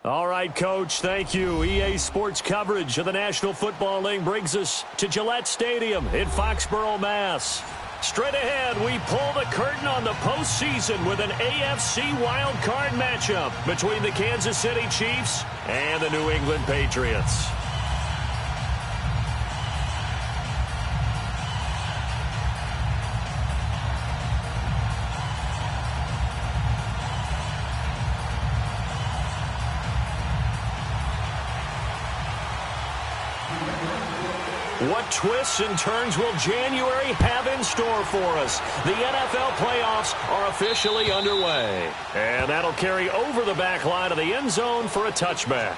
All right, Coach, thank you. EA Sports coverage of the National Football League brings us to Gillette Stadium in Foxborough, Mass. Straight ahead, we pull the curtain on the postseason with an AFC wildcard matchup between the Kansas City Chiefs and the New England Patriots. What twists and turns will January have in store for us? The NFL playoffs are officially underway. And that'll carry over the back line of the end zone for a touchback.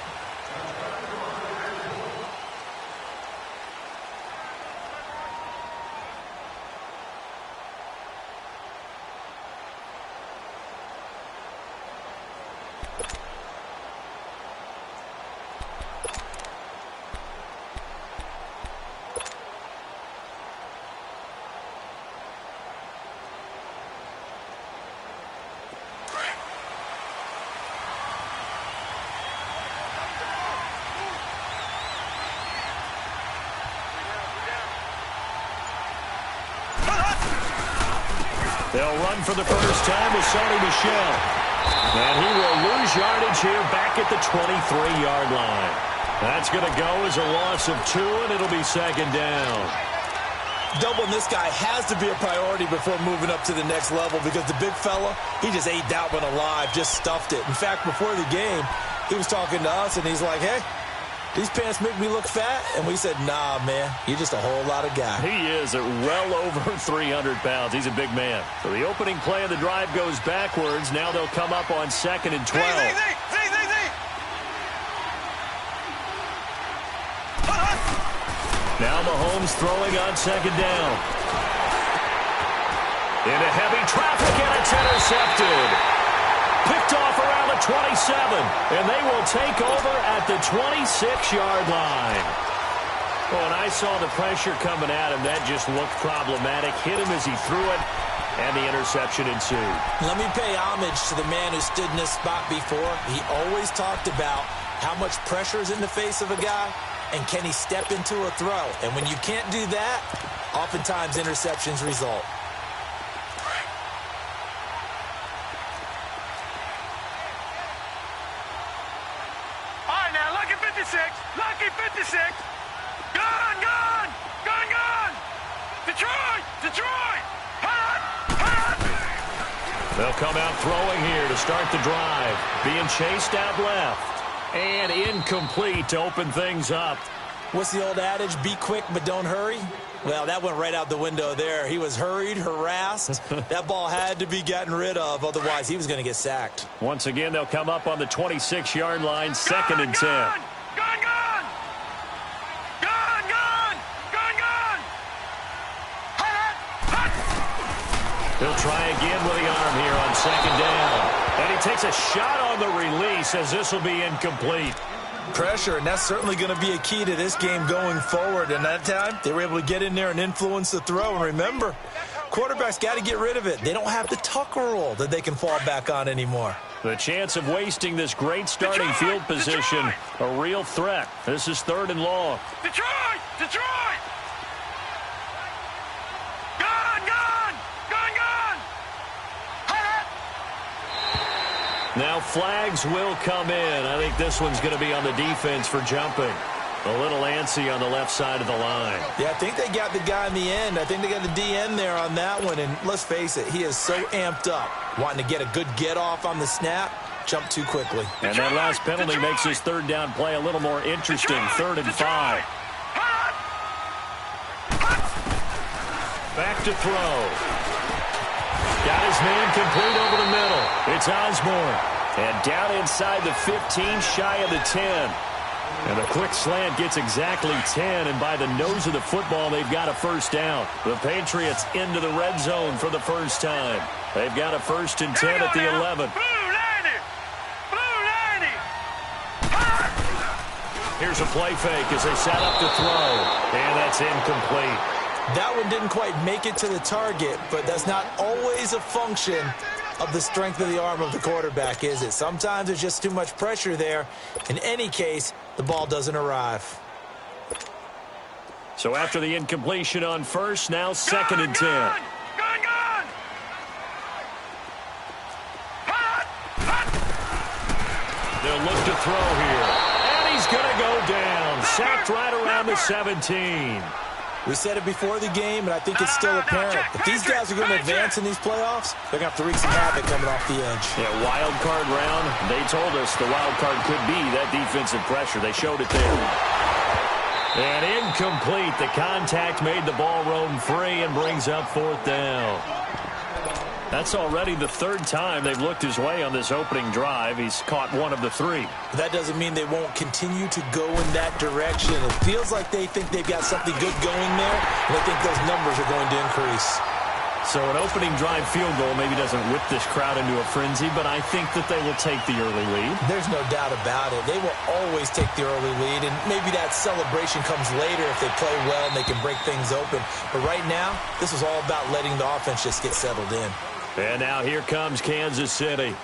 They'll run for the first time with Sony Michel. And he will lose yardage here back at the 23-yard line. That's going to go as a loss of 2, and it'll be second down. Doubling this guy has to be a priority before moving up to the next level because the big fella, he just ate that one alive, just stuffed it. In fact, before the game, he was talking to us, and he's like, hey, these pants make me look fat? And we said, nah, man, you're just a whole lot of guy. He is at well over 300 pounds. He's a big man. So the opening play of the drive goes backwards. Now they'll come up on 2nd and 12. Now Mahomes throwing on 2nd down. Into heavy traffic, and it's intercepted. Picked off around the 27, and they will take over at the 26-yard line. When I saw the pressure coming at him, that just looked problematic. Hit him as he threw it, and the interception ensued. Let me pay homage to the man who stood in this spot before. He always talked about how much pressure is in the face of a guy, and can he step into a throw. And when you can't do that, oftentimes interceptions result. Lucky 56. Gone. Detroit. They'll come out throwing here to start the drive. Being chased out left. And incomplete to open things up. What's the old adage? Be quick, but don't hurry. Well, that went right out the window there. He was hurried, harassed. That ball had to be gotten rid of. Otherwise, he was going to get sacked. Once again, they'll come up on the 26-yard line, 2nd and 10. He'll try again with the arm here on 2nd down. And he takes a shot on the release as this will be incomplete. Pressure, and that's certainly going to be a key to this game going forward. And that time, they were able to get in there and influence the throw. And remember, quarterbacks got to get rid of it. They don't have the Tucker rule that they can fall back on anymore. The chance of wasting this great starting field position, a real threat. This is 3rd and long. Detroit! Now flags will come in. I think this one's going to be on the defense for jumping. A little antsy on the left side of the line. Yeah, I think they got the guy in the end. I think they got the DN there on that one. And let's face it, he is so amped up. Wanting to get a good get-off on the snap, jump too quickly. And that last penalty makes his 3rd down play a little more interesting. 3rd and 5. Back to throw. Got his man complete over the middle. It's Osborne. And down inside the 15, shy of the 10. And the quick slant gets exactly 10. And by the nose of the football, they've got a first down. The Patriots into the red zone for the first time. They've got a 1st and 10 at the 11. Here's a play fake as they set up to throw. And that's incomplete. That one didn't quite make it to the target, but that's not always a function of the strength of the arm of the quarterback, is it? Sometimes there's just too much pressure there. In any case, the ball doesn't arrive. So after the incompletion on first, now 2nd and 10. Gone! They'll look to throw here. And he's going to go down. Sacked right around the 17. We said it before the game, and I think it's still apparent. If these guys are going to advance in these playoffs, they're going to have to wreak some havoc coming off the edge. Yeah, wild card round. They told us the wild card could be that defensive pressure. They showed it there. And incomplete. The contact made the ball roam free and brings up 4th down. That's already the 3rd time they've looked his way on this opening drive. He's caught 1 of the 3. That doesn't mean they won't continue to go in that direction. It feels like they think they've got something good going there, and I think those numbers are going to increase. So an opening drive field goal maybe doesn't whip this crowd into a frenzy, but I think that they will take the early lead. There's no doubt about it. They will always take the early lead, and maybe that celebration comes later if they play well and they can break things open. But right now, this is all about letting the offense just get settled in. And now here comes Kansas City.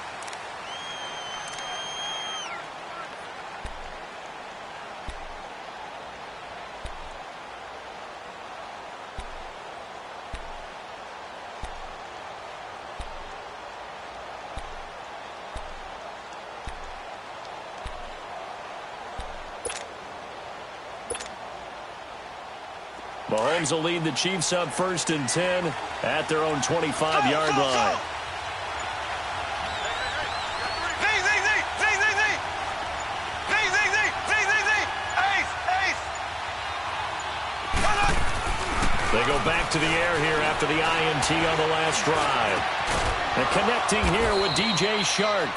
Mahomes will lead the Chiefs up 1st and 10 at their own 25-yard line. They go back to the air here after the INT on the last drive. And connecting here with DJ Shark.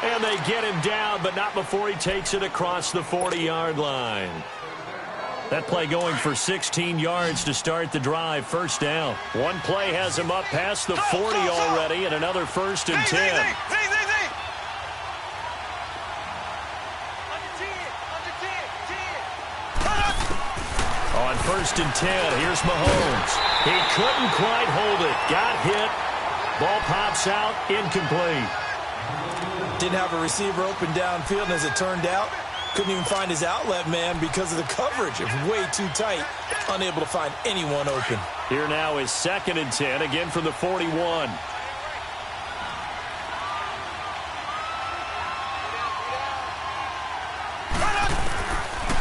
And they get him down, but not before he takes it across the 40-yard line. That play going for 16 yards to start the drive. 1st down. One play has him up past the 40 already, and another 1st and 10. On 1st and 10, here's Mahomes. He couldn't quite hold it. Got hit. Ball pops out. Incomplete. Didn't have a receiver open downfield, and as it turned out, couldn't even find his outlet man because of the coverage. It was way too tight. Unable to find anyone open. Here now is 2nd and 10, again from the 41.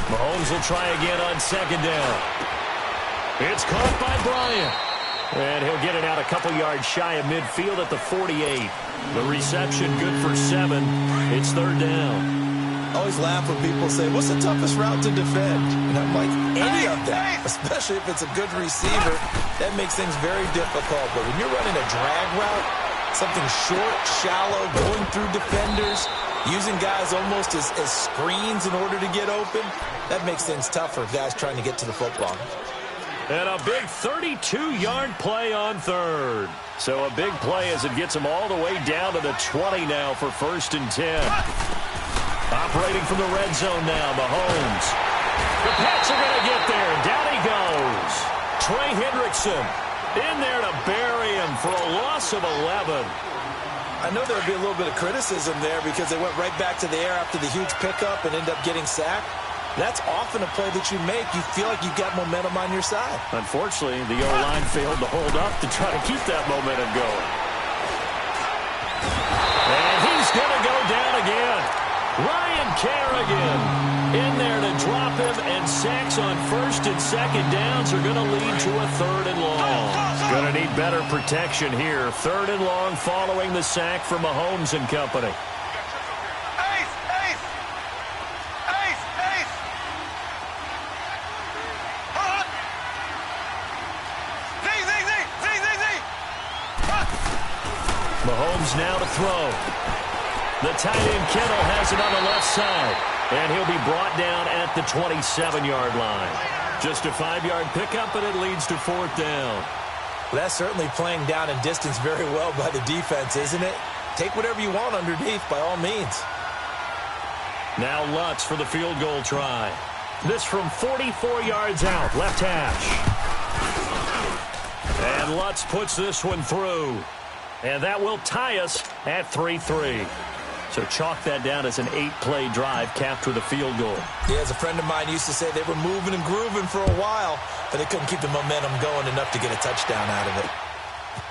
Mahomes will try again on 2nd down. It's caught by Bryant. And he'll get it out a couple yards shy of midfield at the 48. The reception good for 7. It's 3rd down. I always laugh when people say, what's the toughest route to defend? And I'm like, any of them, especially if it's a good receiver. That makes things very difficult. But when you're running a drag route, something short, shallow, going through defenders, using guys almost as screens in order to get open, that makes things tougher for guys trying to get to the football. And a big 32-yard play on 3rd. So a big play as it gets him all the way down to the 20 now for 1st and 10. Operating from the red zone now, Mahomes. The Pats are going to get there. Down he goes. Trey Hendrickson in there to bury him for a loss of 11. I know there'll be a little bit of criticism there because they went right back to the air after the huge pickup and end up getting sacked. That's often a play that you make. You feel like you've got momentum on your side. Unfortunately, the O-line failed to hold up to try to keep that momentum going. And he's going to go down again. Ryan Kerrigan in there to drop him, and sacks on 1st and 2nd downs are going to lead to a 3rd and long. Going to need better protection here. 3rd and long following the sack from Mahomes and company. Mahomes now to throw. The tight end Kittle has it on the left side. And he'll be brought down at the 27-yard line. Just a 5-yard pickup, and it leads to 4th down. Well, that's certainly playing down in distance very well by the defense, isn't it? Take whatever you want underneath by all means. Now Lutz for the field goal try. This from 44 yards out, left hash. And Lutz puts this one through. And that will tie us at 3-3. So chalk that down as an 8-play drive capped with a field goal. Yeah, as a friend of mine used to say, they were moving and grooving for a while, but they couldn't keep the momentum going enough to get a touchdown out of it.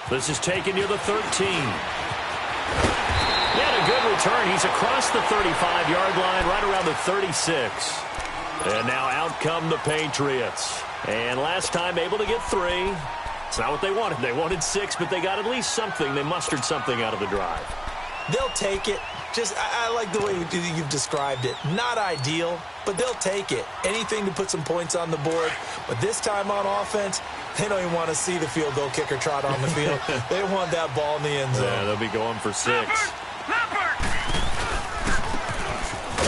This is taken near the 13. Yeah, a good return. He's across the 35-yard line, right around the 36. And now out come the Patriots. And last time able to get 3. It's not what they wanted. They wanted 6, but they got at least something. They mustered something out of the drive. They'll take it. I like the way you've described it. Not ideal, but they'll take it. Anything to put some points on the board. But this time on offense, they don't even want to see the field goal kicker trot on the field. They want that ball in the end zone. Yeah, they'll be going for 6.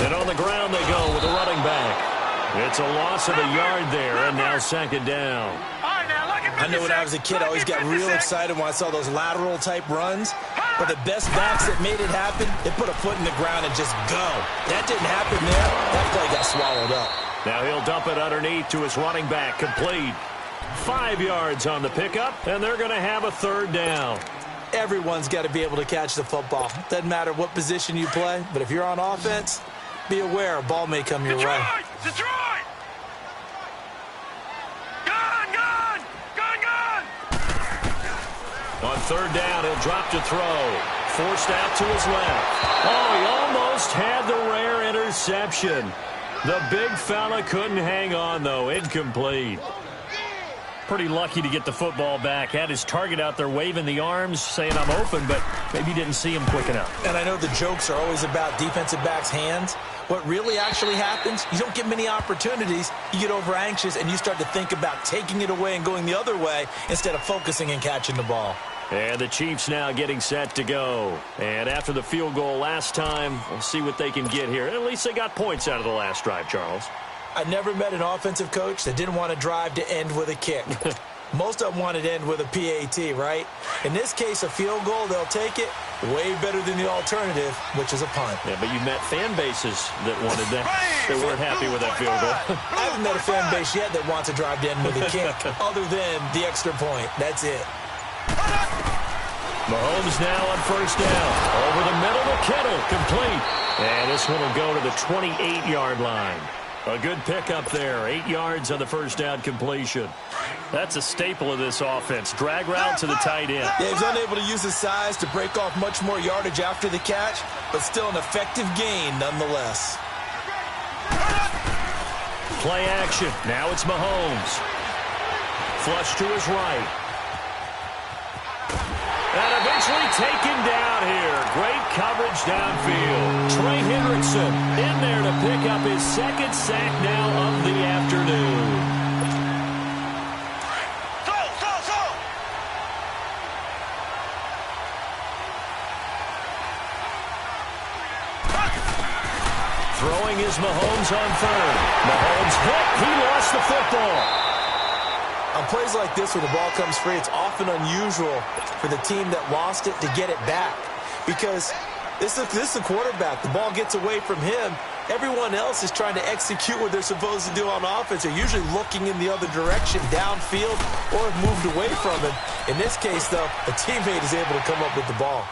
And on the ground they go with a running back. It's a loss of a yard there, and now second down. I know when I was a kid, I always got real excited when I saw those lateral-type runs. But the best backs that made it happen, they put a foot in the ground and just go. That didn't happen there. That play got swallowed up. Now he'll dump it underneath to his running back, complete. 5 yards on the pickup, and they're going to have a third down. Everyone's got to be able to catch the football. Doesn't matter what position you play, but if you're on offense, be aware a ball may come your way. Detroit! On third down, he'll drop to throw. Forced out to his left. Oh, he almost had the rare interception. The big fella couldn't hang on, though. Incomplete. Pretty lucky to get the football back. Had his target out there waving the arms, saying I'm open, but maybe didn't see him quick enough. And I know the jokes are always about defensive backs' hands. What really actually happens, you don't get many opportunities. You get over anxious, and you start to think about taking it away and going the other way instead of focusing and catching the ball. And the Chiefs now getting set to go. And after the field goal last time, we'll see what they can get here. At least they got points out of the last drive, Charles. I never met an offensive coach that didn't want to drive to end with a kick. Most of them wanted to end with a PAT, right? In this case, a field goal, they'll take it. Way better than the alternative, which is a punt. Yeah, but you met fan bases that wanted that. They weren't happy with that field goal. I haven't met a fan base yet that wants to drive to end with a kick, other than the extra point. That's it. Mahomes now on first down. Over the middle to Kittle, complete. And this one will go to the 28-yard line. A good pickup there. 8 yards on the first down completion. That's a staple of this offense. Drag route to the tight end. Yeah, he's unable to use his size to break off much more yardage after the catch, but still an effective gain nonetheless. Play action. Now it's Mahomes. Flush to his right. And eventually taken down here. Great coverage downfield. Trey Hendrickson in there to pick up his second sack now of the afternoon. Throwing is Mahomes on third. Mahomes hit. He lost the football. On plays like this where the ball comes free, it's often unusual for the team that lost it to get it back. Because this is the quarterback. The ball gets away from him. Everyone else is trying to execute what they're supposed to do on offense. They're usually looking in the other direction, downfield, or have moved away from him. In this case, though, a teammate is able to come up with the ball.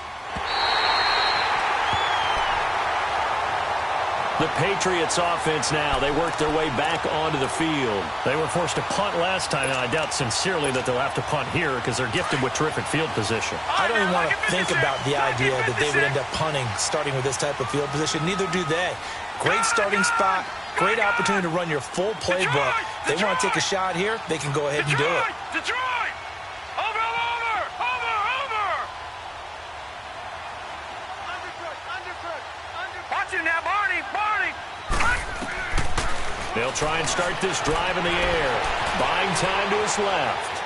The Patriots offense now, they work their way back onto the field. They were forced to punt last time, and I doubt sincerely that they'll have to punt here because they're gifted with terrific field position. I don't even want to think about the idea that they would end up punting starting with this type of field position. Neither do they. Great starting spot, great opportunity to run your full playbook. They want to take a shot here, they can go ahead and do it. Detroit! Over! Watch it now, Barney! They'll try and start this drive in the air. Buying time to his left.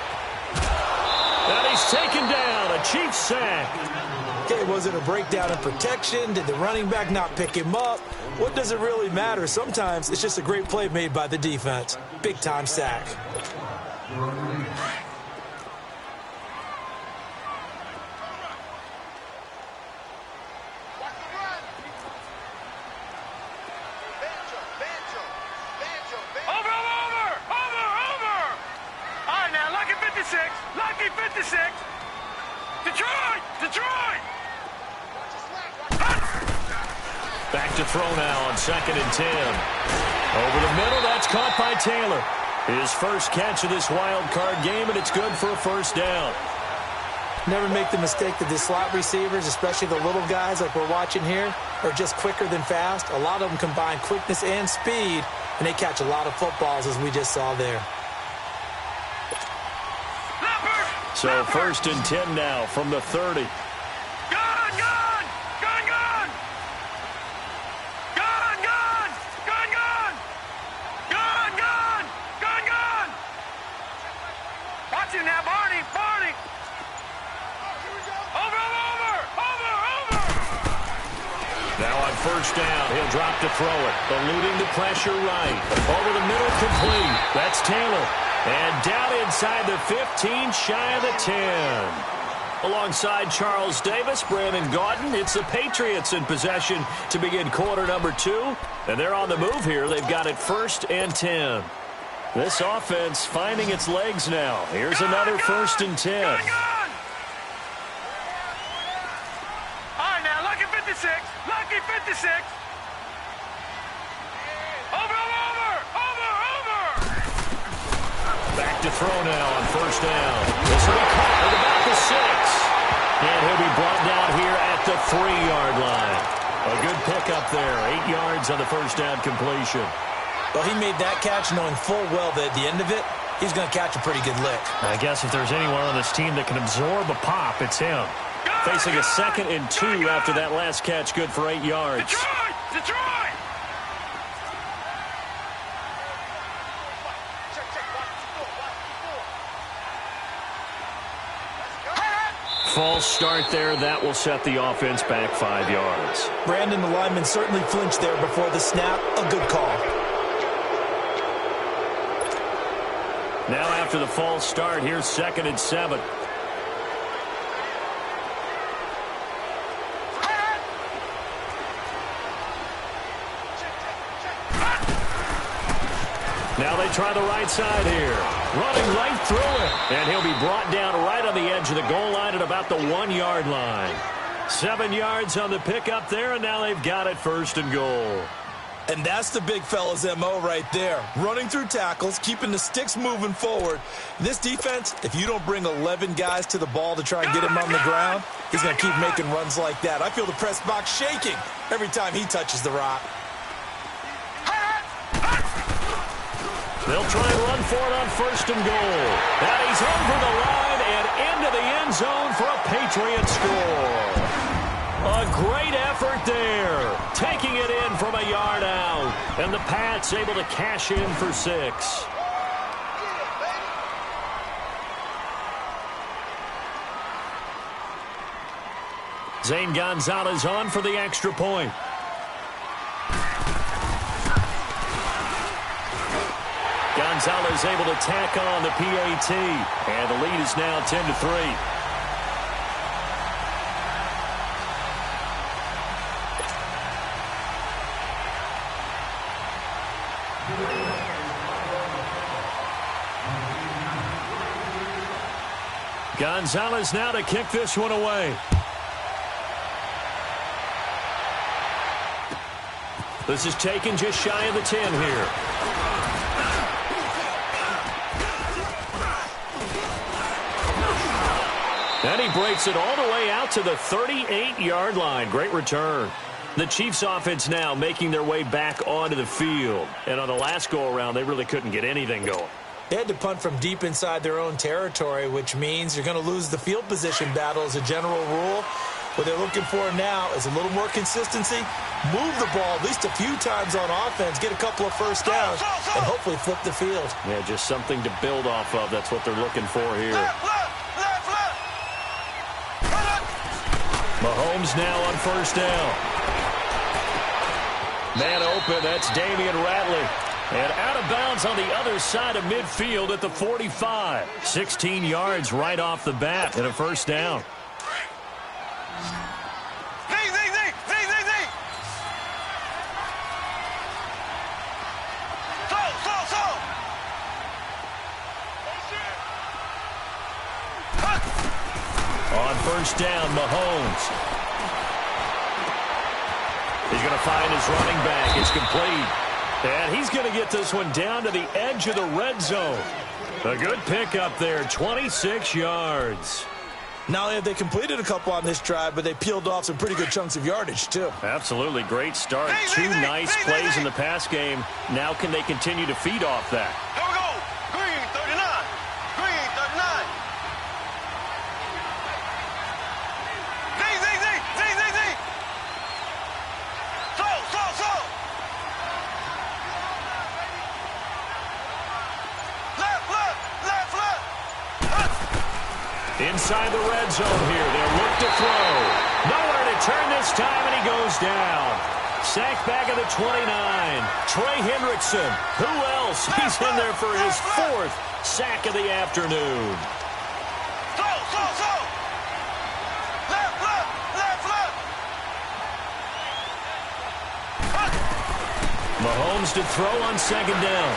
And he's taken down. A Chiefs sack. Okay, was it a breakdown in protection? Did the running back not pick him up? What does it really matter? Sometimes it's just a great play made by the defense. Big-time sack. Lucky 56! Detroit! Back to throw now on 2nd and 10. Over the middle, that's caught by Taylor. His first catch of this wild card game, and it's good for a first down. Never make the mistake that the slot receivers, especially the little guys like we're watching here, are just quicker than fast. A lot of them combine quickness and speed, and they catch a lot of footballs, as we just saw there. So 1st and 10 now from the 30. Now, Barney! Over! Now on 1st down, he'll drop to throw it. Eluding the pressure right. Over the middle, complete. That's Taylor. And down inside the 15, shy of the 10. Alongside Charles Davis, Brandon Gaudin, it's the Patriots in possession to begin quarter number 2. And they're on the move here. They've got it 1st and 10. This offense finding its legs now. Here's another 1st and 10. All right, now, lucky 56. Lucky 56. Over! Back to throw now on 1st down. This will be caught at about the 6. And he'll be brought down here at the 3-yard line. A good pickup there. 8 yards on the 1st down completion. Well, he made that catch knowing full well that at the end of it, he's going to catch a pretty good lick. I guess if there's anyone on this team that can absorb a pop, it's him. Facing a 2nd and 2 after that last catch, good for 8 yards. Detroit! False start there. That will set the offense back 5 yards. Brandon, the lineman, certainly flinched there before the snap. A good call. Now after the false start, here's 2nd and 7. Now they try the right side here. Running right through it. And he'll be brought down right on the edge of the goal line at about the 1-yard line. 7 yards on the pickup there, and now they've got it 1st and goal. And that's the big fella's MO right there. Running through tackles, keeping the sticks moving forward. This defense, if you don't bring 11 guys to the ball to try and get him on the ground, he's going to keep making runs like that. I feel the press box shaking every time he touches the rock. They'll try and run for it on 1st and goal. And he's over the line and into the end zone for a Patriot score. A great effort there. Taking it in from a yard out. And the Pats able to cash in for 6. Zane Gonzalez on for the extra point. Gonzalez able to tack on the PAT. And the lead is now 10-3. Gonzalez now to kick this one away. This is taken just shy of the 10 here. And he breaks it all the way out to the 38-yard line. Great return. The Chiefs offense now making their way back onto the field. And on the last go-around, they really couldn't get anything going. They had to punt from deep inside their own territory, which means you're going to lose the field position battle as a general rule. What they're looking for now is a little more consistency, move the ball at least a few times on offense, get a couple of first downs, and hopefully flip the field. Yeah, just something to build off of. That's what they're looking for here. Mahomes now on 1st down. Man open, that's Damian Ratley. And out of bounds on the other side of midfield at the 45. 16 yards right off the bat and a 1st down. On 1st down, Mahomes. He's going to find his running back. It's complete. And he's going to get this one down to the edge of the red zone. A good pickup there, 26 yards. Not only have they completed a couple on this drive, but they peeled off some pretty good chunks of yardage, too. Absolutely. Great start. Two nice plays in the pass game. Now can they continue to feed off that? Here we go. Green, 39. Green, 39. Z. Slow. Left. Inside the red zone here. They'll look to throw. Nowhere to turn this time, and he goes down. Sacked back at the 29. Trey Hendrickson. Who else? He's in there for his fourth sack of the afternoon. Slow. Left. Mahomes to throw on second down.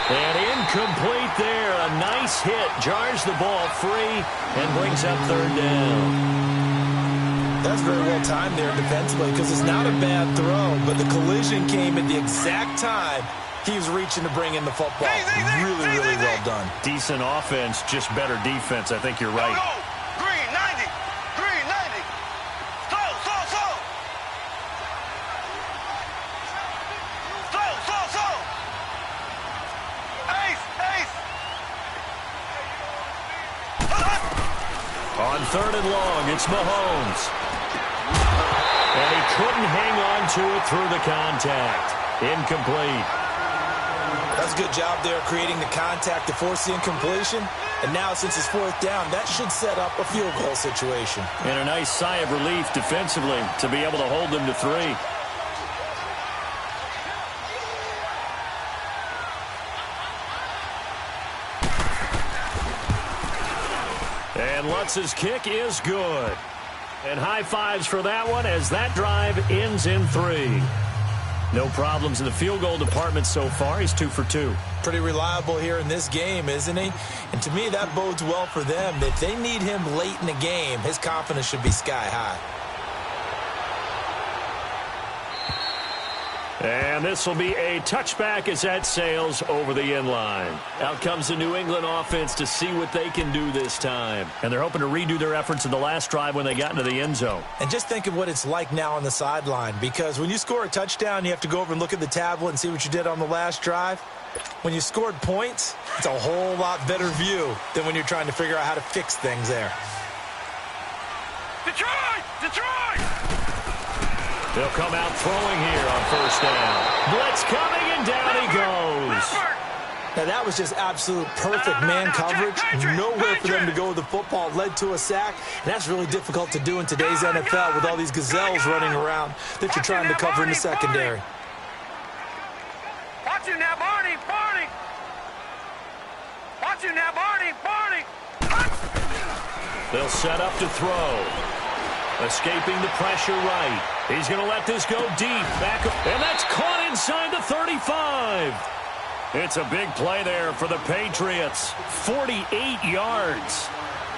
And incomplete there. A nice hit. Jars the ball free and brings up third down. That's very well timed there defensively because it's not a bad throw, but the collision came at the exact time he was reaching to bring in the football. Really well done. Decent offense, just better defense. I think you're right. Green, 90. Slow. Ace. On third and long, it's Mahomes. And he couldn't hang on to it through the contact. Incomplete. That's a good job there creating the contact to force the incompletion. And now since it's fourth down, that should set up a field goal situation. And a nice sigh of relief defensively to be able to hold them to 3. And Lutz's kick is good. And high fives for that one as that drive ends in 3. No problems in the field goal department so far. He's 2 for 2. Pretty reliable here in this game, isn't he? And to me, that bodes well for them. If they need him late in the game, his confidence should be sky high. And this will be a touchback as that sails over the end line. Out comes the New England offense to see what they can do this time. And they're hoping to redo their efforts in the last drive when they got into the end zone. And just think of what it's like now on the sideline, because when you score a touchdown, you have to go over and look at the tablet and see what you did on the last drive. When you scored points, it's a whole lot better view than when you're trying to figure out how to fix things there. Detroit! They'll come out throwing here on first down. Blitz coming, and down he goes. Now, that was just absolute perfect man coverage. Nowhere for them to go with the football. It led to a sack. And that's really difficult to do in today's NFL with all these gazelles running around that you're trying to cover in the secondary. Watch you now, Barney. Watch you now, Barney. They'll set up to throw. Escaping the pressure right. He's going to let this go deep. Back up. And that's caught inside the 35. It's a big play there for the Patriots. 48 yards.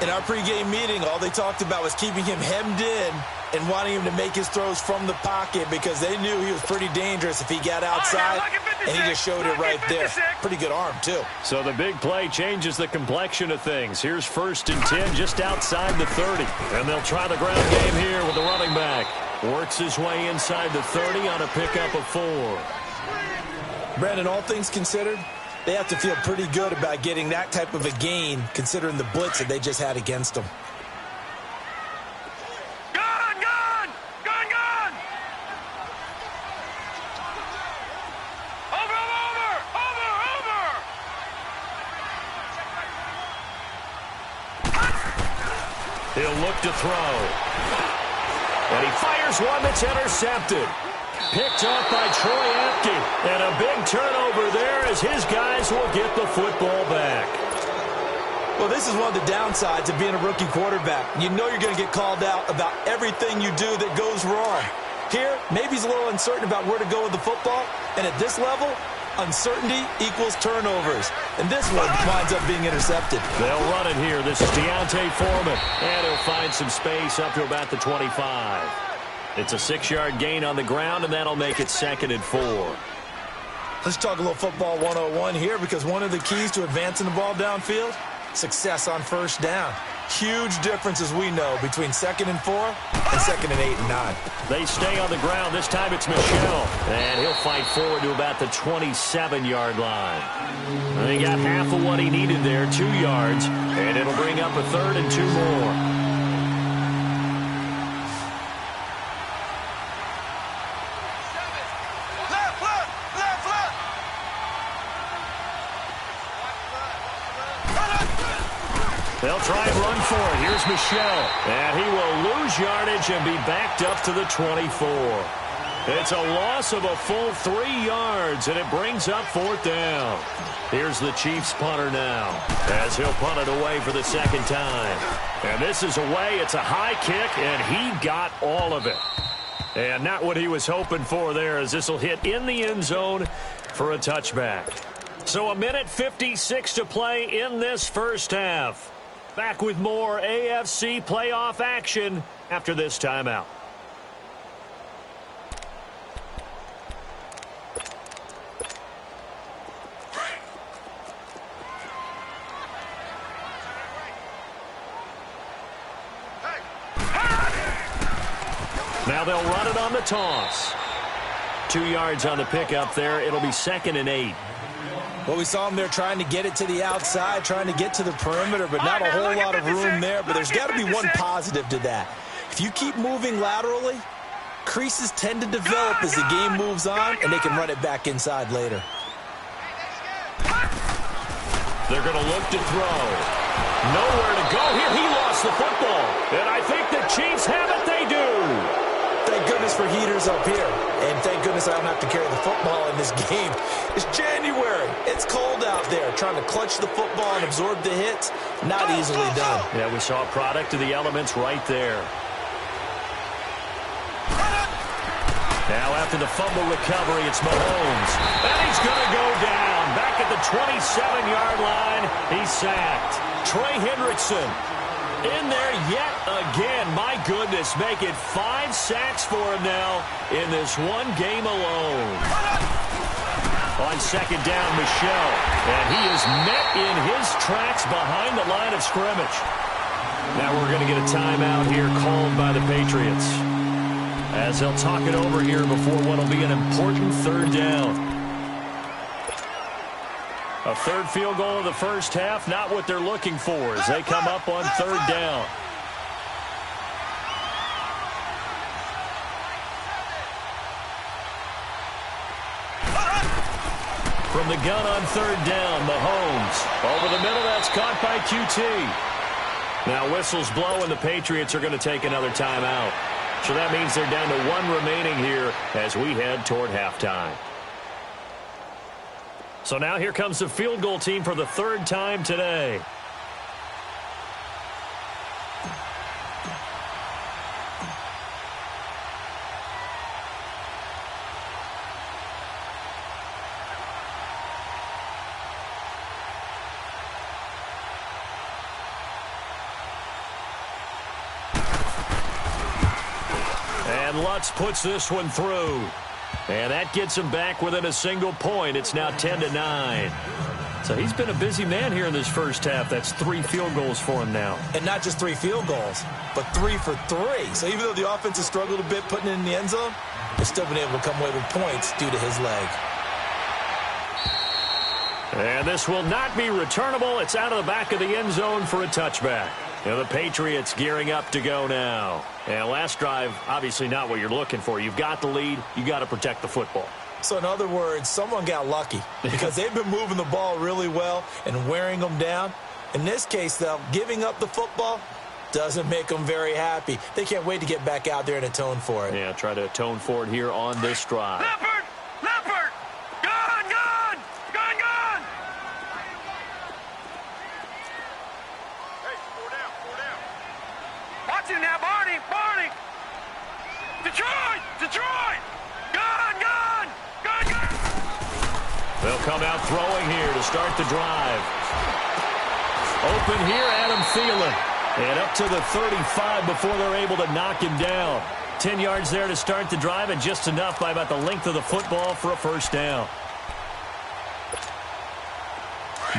In our pregame meeting, all they talked about was keeping him hemmed in and wanting him to make his throws from the pocket because they knew he was pretty dangerous if he got outside, and he just showed it right there. Pretty good arm, too. So the big play changes the complexion of things. Here's 1st and 10 just outside the 30. And they'll try the ground game here with the running back. Works his way inside the 30 on a pickup of 4. Brandon, all things considered, they have to feel pretty good about getting that type of a gain considering the blitz that they just had against them. He'll look to throw. And he fires one that's intercepted. Picked off by Troy Apke. And a big turnover there as his guys will get the football back. Well, this is one of the downsides of being a rookie quarterback. You know you're going to get called out about everything you do that goes wrong. Here, maybe he's a little uncertain about where to go with the football. And at this level, uncertainty equals turnovers. And this one winds up being intercepted. They'll run it here. This is Deontay Foreman. And he'll find some space up to about the 25. It's a 6-yard gain on the ground, and that'll make it 2nd and 4. Let's talk a little football 101 here, because one of the keys to advancing the ball downfield, success on first down. Huge difference, as we know, between 2nd and 4 and 2nd and 8 and 9. They stay on the ground. This time it's Michel, and he'll fight forward to about the 27-yard line. And he got half of what he needed there, 2 yards, and it'll bring up a 3rd and 2 more. They'll try and run for it. Here's Michel. And he will lose yardage and be backed up to the 24. It's a loss of a full 3 yards, and it brings up 4th down. Here's the Chiefs punter now, as he'll punt it away for the 2nd time. And this is away. It's a high kick, and he got all of it. And not what he was hoping for there, as this will hit in the end zone for a touchback. So 1:56 to play in this first half. Back with more AFC playoff action after this timeout. Now they'll run it on the toss. 2 yards on the pickup there. It'll be 2nd and 8. Well, we saw him there trying to get it to the outside, trying to get to the perimeter, but not a whole lot of room there. But there's got to be one positive to that. If you keep moving laterally, creases tend to develop as the game moves on, and they can run it back inside later. They're going to look to throw. Nowhere to go here. He lost the football. And I think the Chiefs have it. They do. Thank goodness for heaters up here. And thank goodness I don't have to carry the football in this game. It's January. It's cold out there. Trying to clutch the football and absorb the hits, not easily done. Yeah, we saw a product of the elements right there. Now after the fumble recovery, it's Mahomes. And he's going to go down. Back at the 27-yard line, he's sacked. Trey Hendrickson in there yet again. My goodness, make it 5 sacks for him now in this one game alone. On 2nd down, Michel. And he is met in his tracks behind the line of scrimmage. Now we're going to get a timeout here called by the Patriots, as they'll talk it over here before what will be an important 3rd down. A 3rd field goal of the first half, not what they're looking for as they come up on 3rd down. From the gun on 3rd down, Mahomes. Over the middle, that's caught by QT. Now whistles blow, and the Patriots are going to take another timeout. So that means they're down to 1 remaining here as we head toward halftime. So now here comes the field goal team for the 3rd time today. And Lutz puts this one through. And that gets him back within a single point. It's now 10-9. So he's been a busy man here in this first half. That's 3 field goals for him now. And not just 3 field goals, but 3 for 3. So even though the offense has struggled a bit putting it in the end zone, they've still been able to come away with points due to his leg. And this will not be returnable. It's out of the back of the end zone for a touchback. And the Patriots gearing up to go now. And last drive, obviously not what you're looking for. You've got the lead. You got to protect the football. So in other words, someone got lucky because they've been moving the ball really well and wearing them down. In this case, though, giving up the football doesn't make them very happy. They can't wait to get back out there and atone for it. Yeah, try to atone for it here on this drive. Leopard! Leopard! Gun! Gun! Gun! Gun! Hey, 4 down, 4 down. Watch him now, Barney! Barney! Detroit! Detroit! Gun! Gun! Gun! Gun! They'll come out throwing here to start the drive. Open here, Adam Thielen. And up to the 35 before they're able to knock him down. 10 yards there to start the drive, and just enough by about the length of the football for a first down.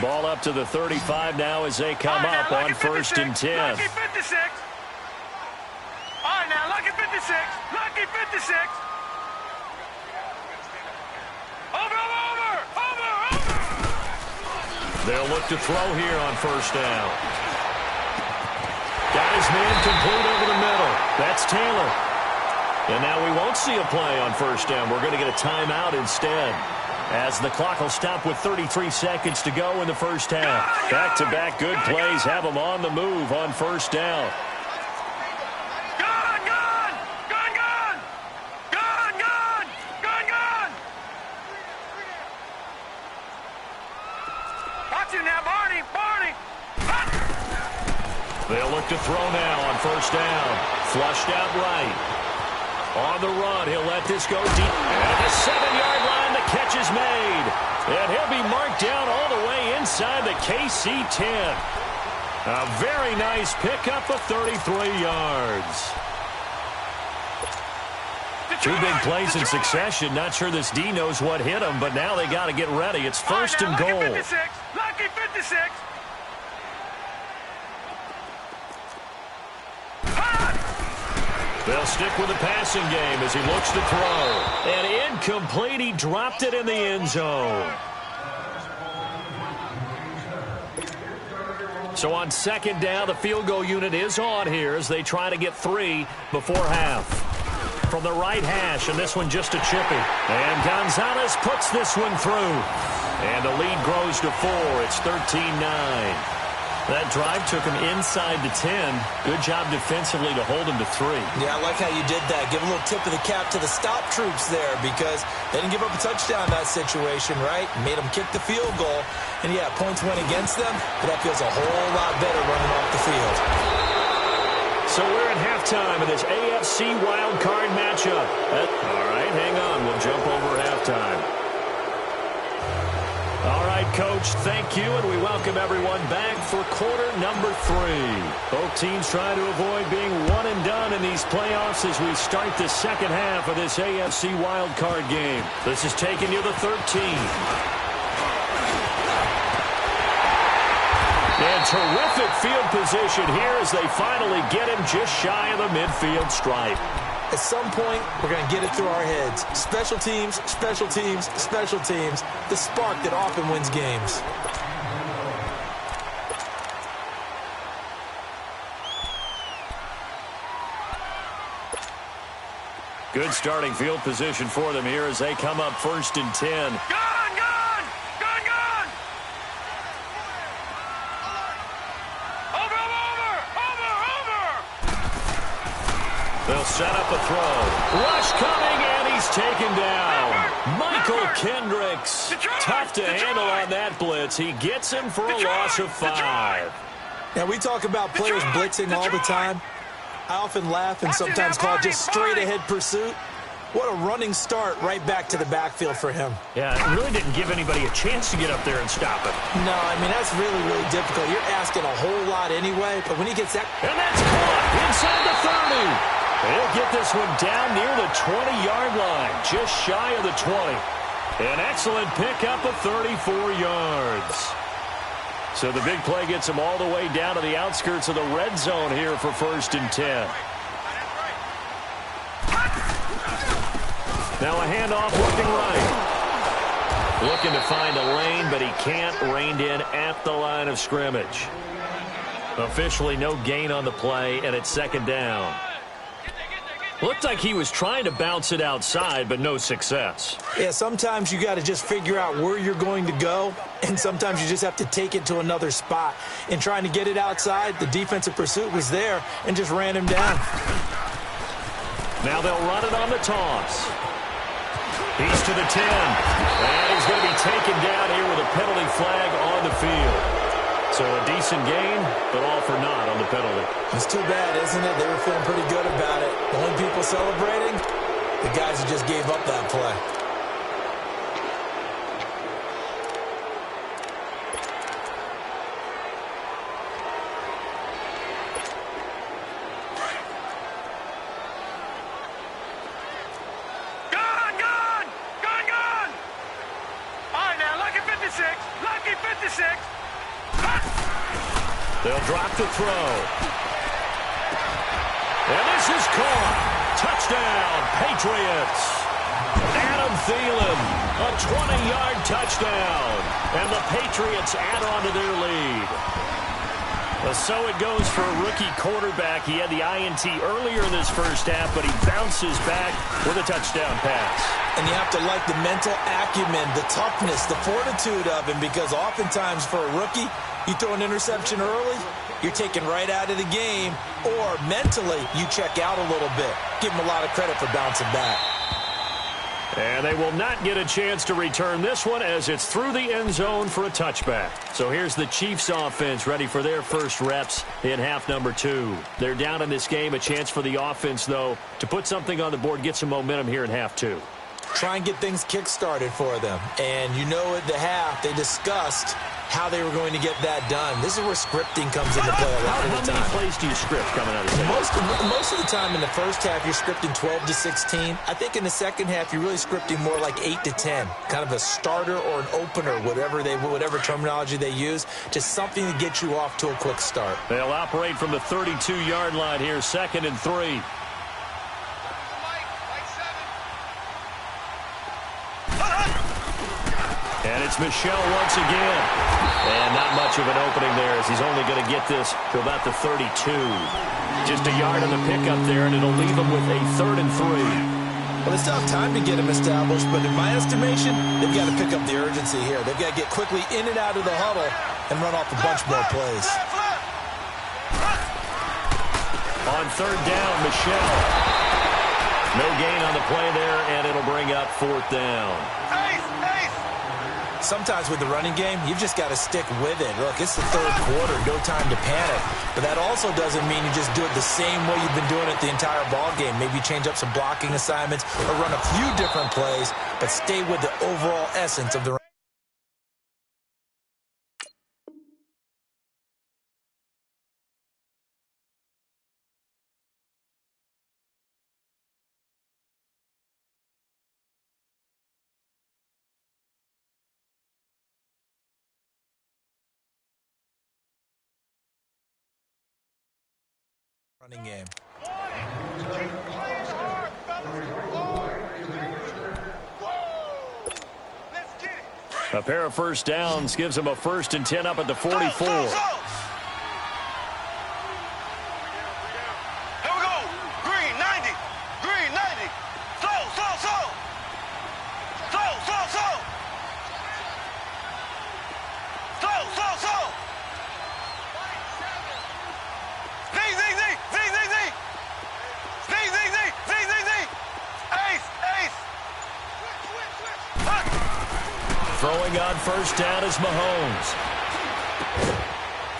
Ball up to the 35 now as they come up on 1st and 10. Lucky 56. All right, now, lucky 56. Lucky 56. Over. They'll look to throw here on 1st down. Got his man complete over the middle. That's Taylor. And now we won't see a play on 1st down. We're going to get a timeout instead, as the clock will stop with 33 seconds to go in the first half. Back-to-back good plays have them on the move on 1st down. They'll look to throw now on 1st down. Flushed out right. On the run, he'll let this go deep. At the 7-yard line, the catch is made. And he'll be marked down all the way inside the KC 10. A very nice pickup of 33 yards. Two big plays in succession. Not sure this D knows what hit him, but now they got to get ready. It's 1st and goal. Lucky 56. They'll stick with the passing game as he looks to throw. And incomplete. He dropped it in the end zone. So on 2nd down, the field goal unit is on here as they try to get 3 before half. From the right hash, and this one just a chippy. And Gonzalez puts this one through. And the lead grows to 4. It's 13-9. That drive took him inside the 10. Good job defensively to hold him to 3. Yeah, I like how you did that. Give a little tip of the cap to the stop troops there, because they didn't give up a touchdown in that situation, right? Made them kick the field goal. And, yeah, points went against them, but that feels a whole lot better running off the field. So we're at halftime of this AFC wildcard matchup. All right, hang on. We'll jump over halftime. All right, Coach, thank you, and we welcome everyone back for quarter number 3. Both teams trying to avoid being one and done in these playoffs as we start the second half of this AFC wildcard game. This is taking you to 13. And terrific field position here as they finally get him just shy of the midfield stripe. At some point, we're going to get it through our heads. Special teams, special teams, special teams. The spark that often wins games. Good starting field position for them here as they come up 1st and 10. Gone! They'll set up a throw. Rush coming, and he's taken down. Michael Kendricks. Tough to handle on that blitz. He gets him for a loss of 5. Now, we talk about players blitzing all the time. I often laugh and sometimes call it just straight-ahead pursuit. What a running start right back to the backfield for him. Yeah, it really didn't give anybody a chance to get up there and stop it. No, I mean, that's really, really difficult. You're asking a whole lot anyway, but when he gets that... And that's caught inside the 30. He'll get this one down near the 20-yard line, just shy of the 20. An excellent pickup of 34 yards. So the big play gets him all the way down to the outskirts of the red zone here for 1st and 10. Now a handoff looking right. Looking to find a lane, but he can't. Reined in at the line of scrimmage. Officially no gain on the play, and it's 2nd down. Looked like he was trying to bounce it outside, but no success. Yeah, sometimes you got to just figure out where you're going to go, and sometimes you just have to take it to another spot. In trying to get it outside, the defensive pursuit was there and just ran him down. Now they'll run it on the toss. He's to the 10, and he's going to be taken down here with a penalty flag on the field. So a decent gain, but all for naught on the penalty. It's too bad, isn't it? They were feeling pretty good about it. The only people celebrating, the guys who just gave up that play. 26. They'll drop the throw. And this is caught. Touchdown, Patriots. Adam Thielen, a 20-yard touchdown. And the Patriots add on to their lead. So it goes for a rookie quarterback. He had the INT earlier in this first half, but he bounces back with a touchdown pass. And you have to like the mental acumen, the toughness, the fortitude of him, because oftentimes for a rookie, you throw an interception early, you're taken right out of the game, or mentally you check out a little bit. Give him a lot of credit for bouncing back. And they will not get a chance to return this one as it's through the end zone for a touchback. So here's the Chiefs offense ready for their first reps in half number 2. They're down in this game. A chance for the offense, though, to put something on the board, get some momentum here in half 2. Try and get things kick-started for them. And you know at the half they discussed how they were going to get that done. This is where scripting comes into play a lot of the time. How many plays do you script coming out of the Most of the time in the first half, you're scripting 12 to 16. I think in the second half, you're really scripting more like 8 to 10. Kind of a starter or an opener, whatever terminology they use, just something to get you off to a quick start. They'll operate from the 32-yard line here, 2nd and 3. And it's Michel once again. And not much of an opening there as he's only going to get this to about the 32. Just a yard on the pickup there, and it'll leave him with a 3rd and 3. Well, they still have time to get him established, but in my estimation, they've got to pick up the urgency here. They've got to get quickly in and out of the huddle and run off a bunch more plays. On 3rd down, Michel. No gain on the play there, and it'll bring up 4th down. Sometimes with the running game, you've just got to stick with it. Look, it's the 3rd quarter, no time to panic. But that also doesn't mean you just do it the same way you've been doing it the entire ball game. Maybe change up some blocking assignments or run a few different plays, but stay with the overall essence of the running game. A pair of first downs gives him a 1st and 10 up at the 44. Here we go. Green 90. Green 90. Slow. Throwing on first down is Mahomes.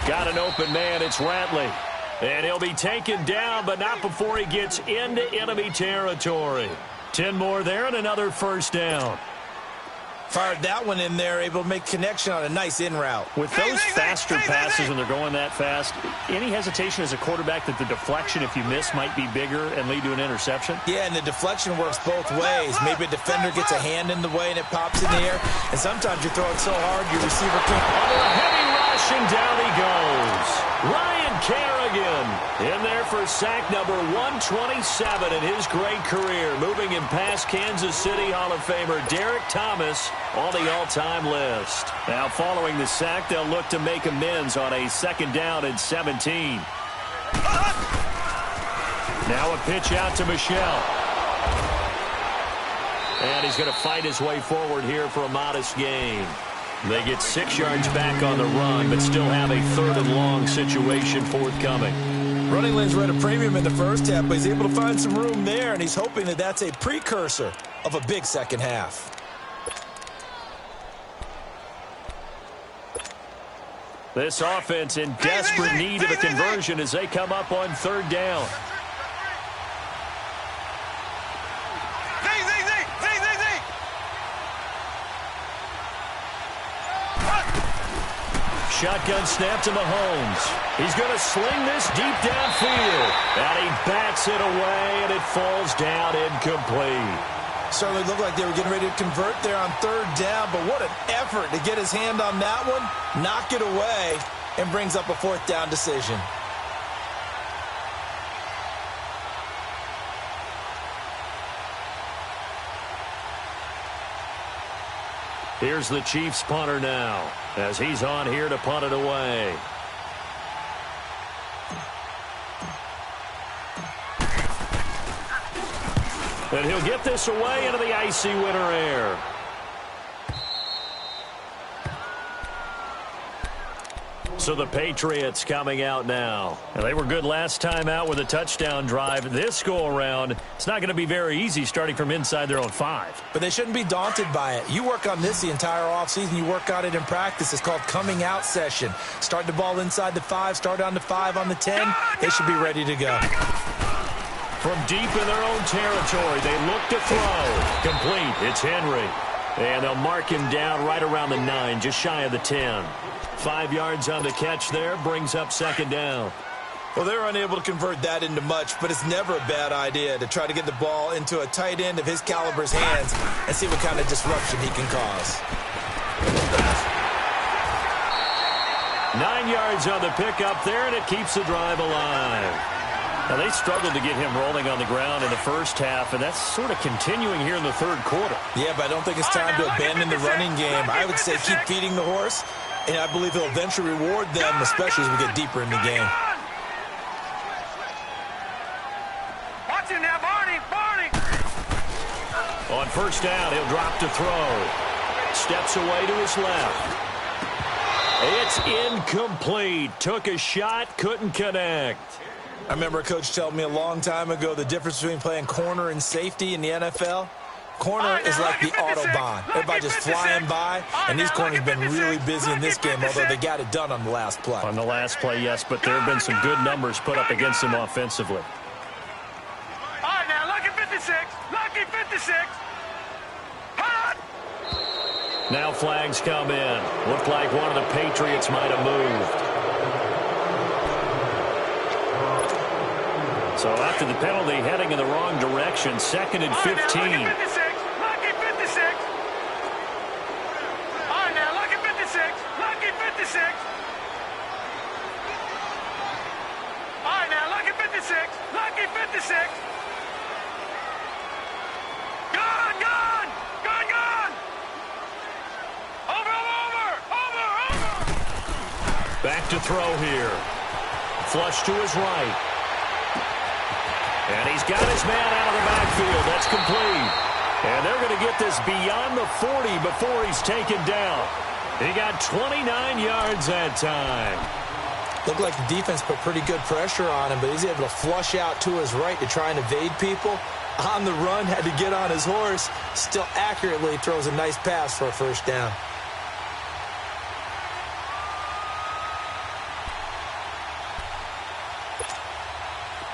Got an open man, it's Ratley. And he'll be taken down, but not before he gets into enemy territory. 10 more there and another first down. Fired that one in there, able to make connection on a nice in route. With those faster passes and they're going that fast, any hesitation as a quarterback that the deflection, if you miss, might be bigger and lead to an interception? Yeah, and the deflection works both ways. Maybe a defender gets a hand in the way and it pops in the air. And sometimes you throw it so hard your receiver can't. Under a heavy rush and down he goes. Ryan Kerrigan in there for sack number 127 in his great career. Moving him past Kansas City Hall of Famer Derek Thomas on the all-time list. Now following the sack, they'll look to make amends on a 2nd down and 17. Now a pitch out to Michel. And he's going to fight his way forward here for a modest gain. They get 6 yards back on the run, but still have a 3rd and long situation forthcoming. Running lanes were at a premium in the first half, but he's able to find some room there, and he's hoping that that's a precursor of a big second half. This offense in desperate need of a conversion as they come up on 3rd down. Shotgun snap to Mahomes. He's going to sling this deep downfield. And he bats it away, and it falls down incomplete. Certainly looked like they were getting ready to convert there on third down, but what an effort to get his hand on that one, knock it away, and brings up a fourth down decision. Here's the Chiefs punter now, as he's on here to punt it away. And he'll get this away into the icy winter air. So the Patriots coming out now. And they were good last time out with a touchdown drive. This go-around, it's not going to be very easy starting from inside their own 5. But they shouldn't be daunted by it. You work on this the entire offseason. You work on it in practice. It's called coming out session. Start the ball inside the 5, start on the 5 on the 10. They should be ready to go. From deep in their own territory, they look to throw. Complete. It's Henry. And they'll mark him down right around the 9, just shy of the 10. 5 yards on the catch there, brings up second down. Well, they were unable to convert that into much, but it's never a bad idea to try to get the ball into a tight end of his caliber's hands and see what kind of disruption he can cause. 9 yards on the pickup there, and it keeps the drive alive. Now, they struggled to get him rolling on the ground in the first half, and that's sort of continuing here in the third quarter. Yeah, but I don't think it's time to abandon the running game. I would say keep feeding the horse, and I believe he'll eventually reward them, especially as we get deeper in the game. Watch him now, Barney! On first down, he'll drop to throw. Steps away to his left. It's incomplete. Took a shot, couldn't connect. I remember a coach telling me a long time ago the difference between playing corner and safety in the NFL. Corner is like the Autobahn. Everybody just flying by, and these corners have been really busy in this game, although they got it done on the last play. On the last play, yes, but there have been some good numbers put up against them offensively. All right, now, lucky 56. Lucky 56. Hot! Now flags come in. Looked like one of the Patriots might have moved. So after the penalty, heading in the wrong direction, second and 15. Lucky 56. Lucky 56. All right, now, lucky 56. Lucky 56. All right, now, lucky 56. Lucky 56. Gone! Over! Back to throw here. Flush to his right. And he's got his man out of the backfield. That's complete. And they're going to get this beyond the 40 before he's taken down. He got 29 yards that time. Looked like the defense put pretty good pressure on him, but he's able to flush out to his right to try and evade people. On the run, had to get on his horse. Still accurately throws a nice pass for a first down.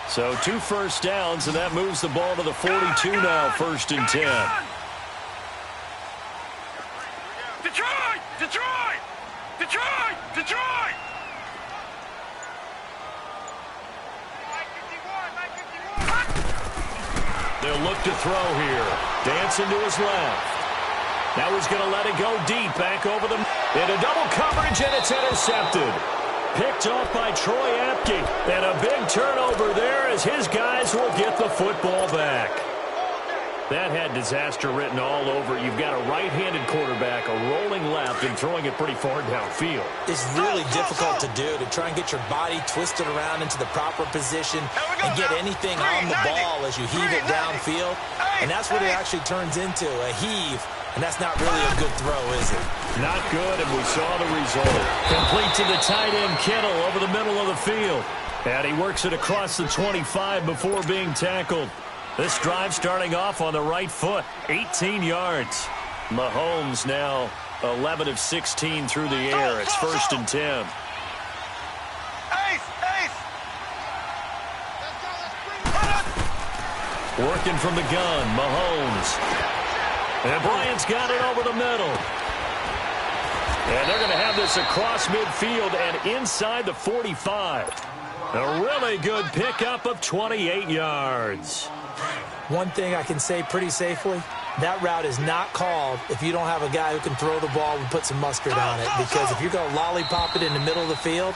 So 2 first downs, and that moves the ball to the 42 now, first and 10. Detroit! Detroit! Detroit! Detroit! They'll look to throw here. Dancing to his left. Now he's going to let it go deep, back over the... into double coverage, and it's intercepted. Picked off by Troy Apke. And a big turnover there as his guys will get the football back. That had disaster written all over it. You've got a right-handed quarterback, a rolling left, and throwing it pretty far downfield. It's really difficult to do, to try and get your body twisted around into the proper position and get anything on the ball as you heave it downfield. And that's what it actually turns into, a heave. And that's not really a good throw, is it? Not good, and we saw the result. Complete to the tight end, Kittle, over the middle of the field. And he works it across the 25 before being tackled. This drive starting off on the right foot, 18 yards. Mahomes now 11 of 16 through the air. It's first and 10. Working from the gun, Mahomes. And Bryant's got it over the middle. And they're going to have this across midfield and inside the 45. A really good pickup of 28 yards. One thing I can say pretty safely, that route is not called if you don't have a guy who can throw the ball and put some mustard on it. Because if you're going to lollipop it in the middle of the field,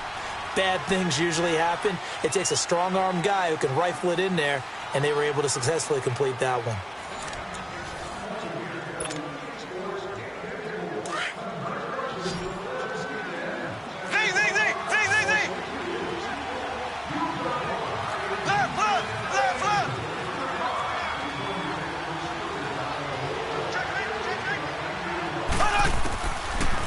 bad things usually happen. It takes a strong-armed guy who can rifle it in there, and they were able to successfully complete that one.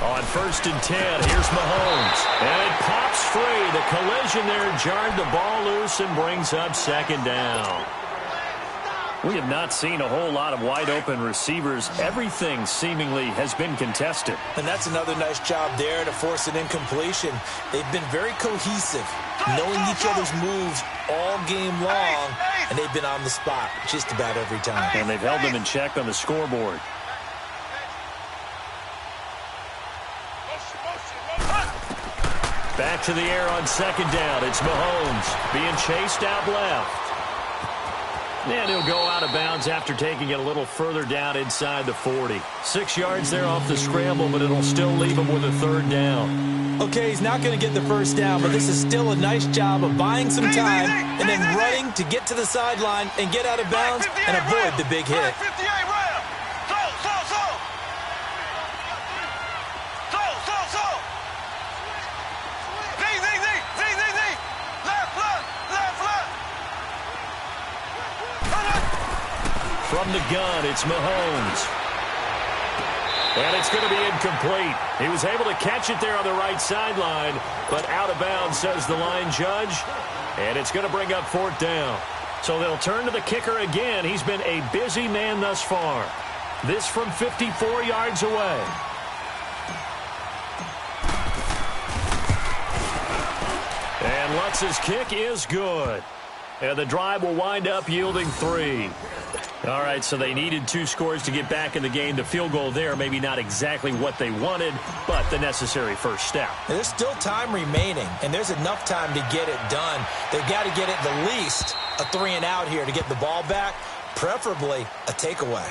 On 1st and 10, here's Mahomes. And it pops free. The collision there jarred the ball loose and brings up 2nd down. We have not seen a whole lot of wide-open receivers. Everything seemingly has been contested. And that's another nice job there to force an incompletion. They've been very cohesive, knowing each other's moves all game long, and they've been on the spot just about every time. And they've held them in check on the scoreboard. Back to the air on 2nd down. It's Mahomes being chased out left. And he'll go out of bounds after taking it a little further down inside the 40. 6 yards there off the scramble, but it'll still leave him with a 3rd down. Okay, he's not going to get the 1st down, but this is still a nice job of buying some time and then running to get to the sideline and get out of bounds and avoid the big hit. From the gun, it's Mahomes. And it's going to be incomplete. He was able to catch it there on the right sideline, but out of bounds, says the line judge. And it's going to bring up 4th down. So they'll turn to the kicker again. He's been a busy man thus far. This from 54 yards away. And Lutz's kick is good. And the drive will wind up yielding 3. All right, so they needed 2 scores to get back in the game. The field goal there, maybe not exactly what they wanted, but the necessary first step. There's still time remaining, and there's enough time to get it done. They've got to get it the least a 3-and-out here to get the ball back, preferably a takeaway.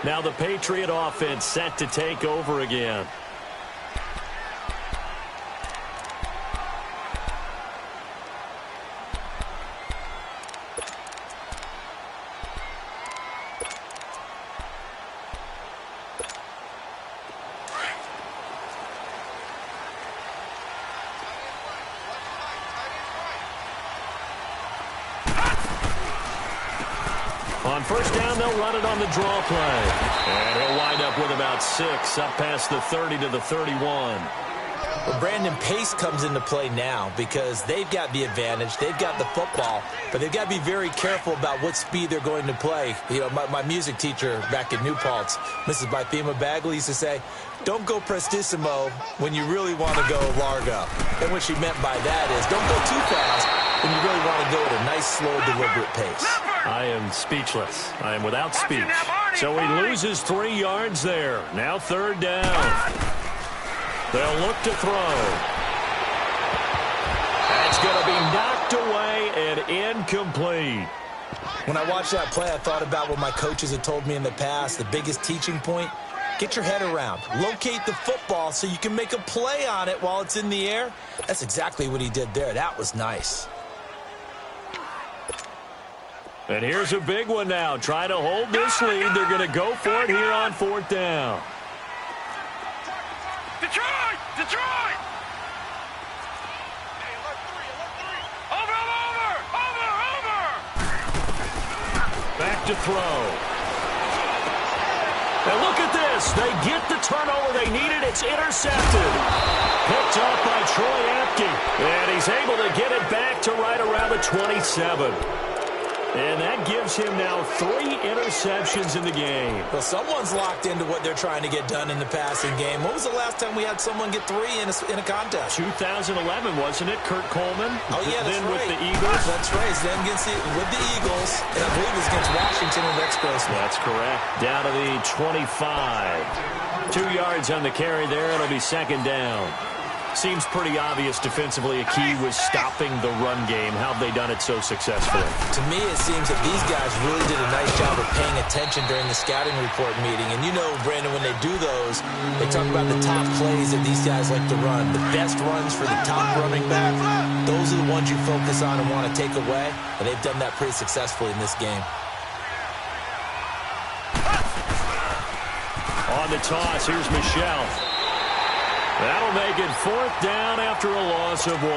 Now the Patriot offense set to take over again. On 1st down, they'll run it on the draw play. And he'll wind up with about 6, up past the 30 to the 31. Well, Brandon, pace comes into play now because they've got the advantage. They've got the football, but they've got to be very careful about what speed they're going to play. You know, my music teacher back in New Paltz, Mrs. Bythema Bagley, used to say, don't go prestissimo when you really want to go largo. And what she meant by that is don't go too fast when you really want to go at a nice, slow, deliberate pace. I am speechless. I am without speech. So he loses 3 yards there. Now 3rd down. They'll look to throw. That's going to be knocked away and incomplete. When I watched that play, I thought about what my coaches had told me in the past. The biggest teaching point, get your head around. Locate the football so you can make a play on it while it's in the air. That's exactly what he did there. That was nice. And here's a big one now. Trying to hold this lead. They're going to go for it here on 4th down. Detroit! Detroit! Over! Back to throw. And look at this. They get the turnover they needed. It's intercepted. Picked up by Troy Apke. And he's able to get it back to right around the 27. And that gives him now 3 interceptions in the game. Well, someone's locked into what they're trying to get done in the passing game. When was the last time we had someone get 3 in a contest? 2011, wasn't it? Kurt Coleman? Oh, yeah, that's then right. with the Eagles? That's right. Then with the Eagles, and I believe it's against Washington and Rex Grossman. That's correct. Down to the 25. 2 yards on the carry there. It'll be 2nd down. Seems pretty obvious defensively a key was stopping the run game. How have they done it so successfully? To me, it seems that these guys really did a nice job of paying attention during the scouting report meeting. And you know, Brandon, when they do those, they talk about the top plays that these guys like to run. The best runs for the top running back, those are the ones you focus on and want to take away. And they've done that pretty successfully in this game. On the toss, here's Michelle. That'll make it 4th down after a loss of 1.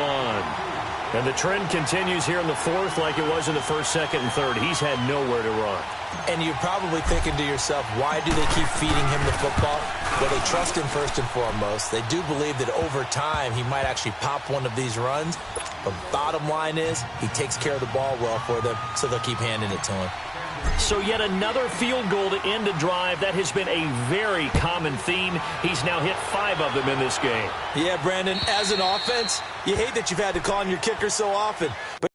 And the trend continues here in the 4th like it was in the 1st, 2nd, and 3rd. He's had nowhere to run. And you're probably thinking to yourself, why do they keep feeding him the football? Well, they trust him first and foremost. They do believe that over time he might actually pop one of these runs. But bottom line is he takes care of the ball well for them, so they'll keep handing it to him. So yet another field goal to end a drive. That has been a very common theme. He's now hit 5 of them in this game. Yeah, Brandon, as an offense, you hate that you've had to call on your kicker so often. But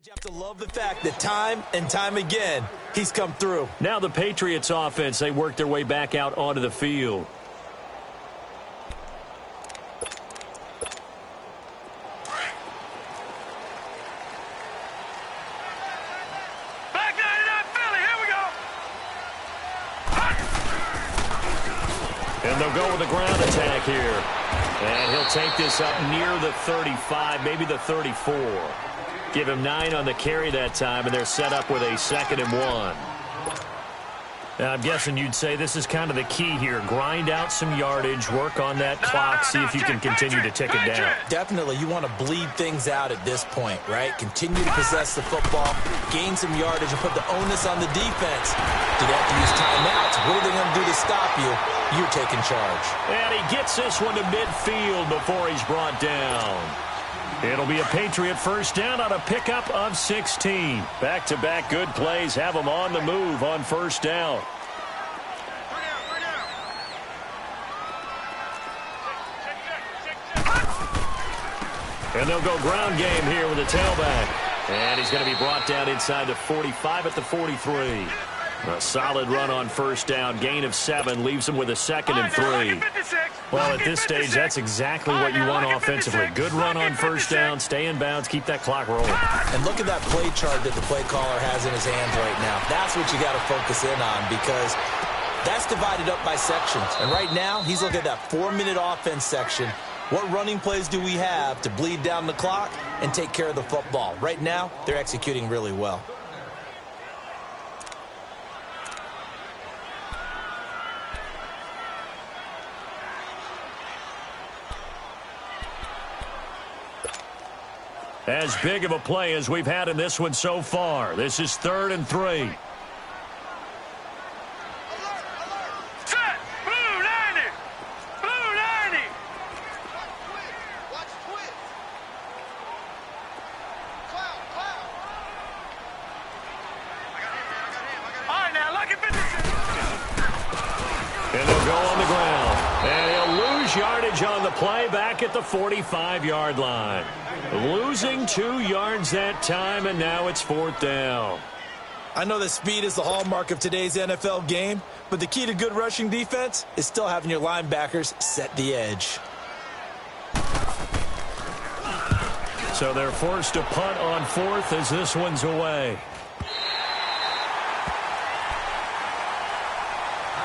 you have to love the fact that time and time again, he's come through. Now the Patriots offense, they work their way back out onto the field. Back 99 Philly, here we go. And they'll go with the ground attack here. And he'll take this up near the 35, maybe the 34. Give him 9 on the carry that time, and they're set up with a 2nd and 1. Now, I'm guessing you'd say this is kind of the key here. Grind out some yardage, work on that clock, see if you can continue to tick it down. Definitely, you want to bleed things out at this point, right? Continue to possess the football, gain some yardage, and put the onus on the defense. Do they have to use timeouts? What are they going to do to stop you? You're taking charge. And he gets this one to midfield before he's brought down. It'll be a Patriot 1st down on a pickup of 16. Back-to-back good plays have them on the move on 1st down. And they'll go ground game here with a tailback. And he's going to be brought down inside the 45 at the 43. A solid run on 1st down. Gain of 7 leaves him with a 2nd and 3. Well, at this stage, that's exactly what you want offensively. Good run on 1st down. Stay in bounds. Keep that clock rolling. And look at that play chart that the play caller has in his hands right now. That's what you got to focus in on because that's divided up by sections. And right now, he's looking at that 4-minute offense section. What running plays do we have to bleed down the clock and take care of the football? Right now, they're executing really well. As big of a play as we've had in this one so far. This is 3rd and 3. Set! Blue 90! Blue 90! Watch twist. Cloud. All right, now, lucky 56. And they'll go on the ground. And he'll lose yardage on the play back at the 45-yard line. Losing 2 yards that time, and now it's 4th down. I know that speed is the hallmark of today's NFL game, but the key to good rushing defense is still having your linebackers set the edge. So they're forced to punt on 4th as this one's away.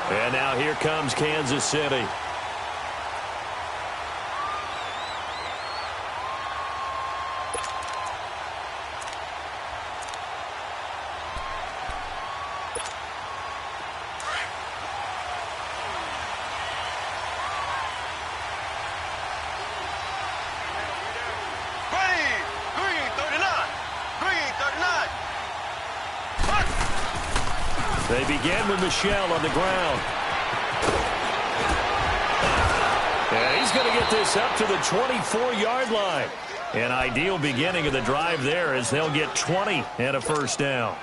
And now here comes Kansas City. They begin with Michel on the ground. And he's going to get this up to the 24-yard line. An ideal beginning of the drive there as they'll get 20 and a first down.